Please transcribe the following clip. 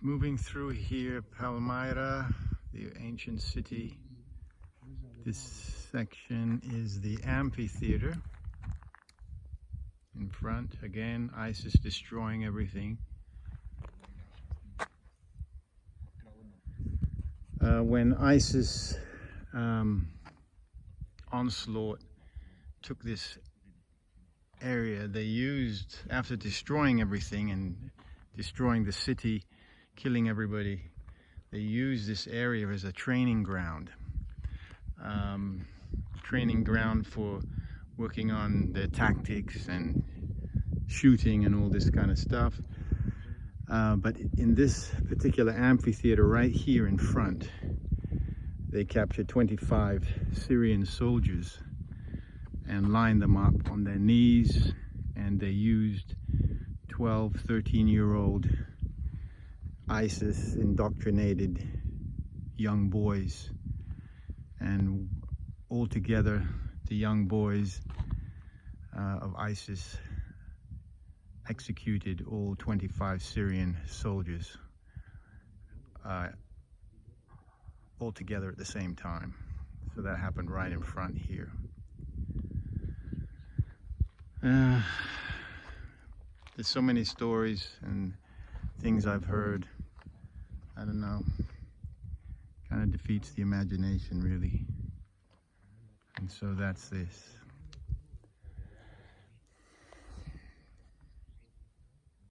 moving through here, Palmyra, the ancient city. This section is the amphitheater. In front, again, ISIS destroying everything. When ISIS onslaught took this area, they used, after destroying everything and destroying the city, killing everybody, they used this area as a training ground. For working on their tactics and shooting and all this kind of stuff. But in this particular amphitheater right here in front, they captured 25 Syrian soldiers and lined them up on their knees, and they used 12, 13-year-old ISIS indoctrinated young boys, and altogether the young boys of ISIS executed all 25 Syrian soldiers all together at the same time. So that happened right in front here. There's so many stories and things I've heard. I don't know, kind of defeats the imagination really. And so that's this.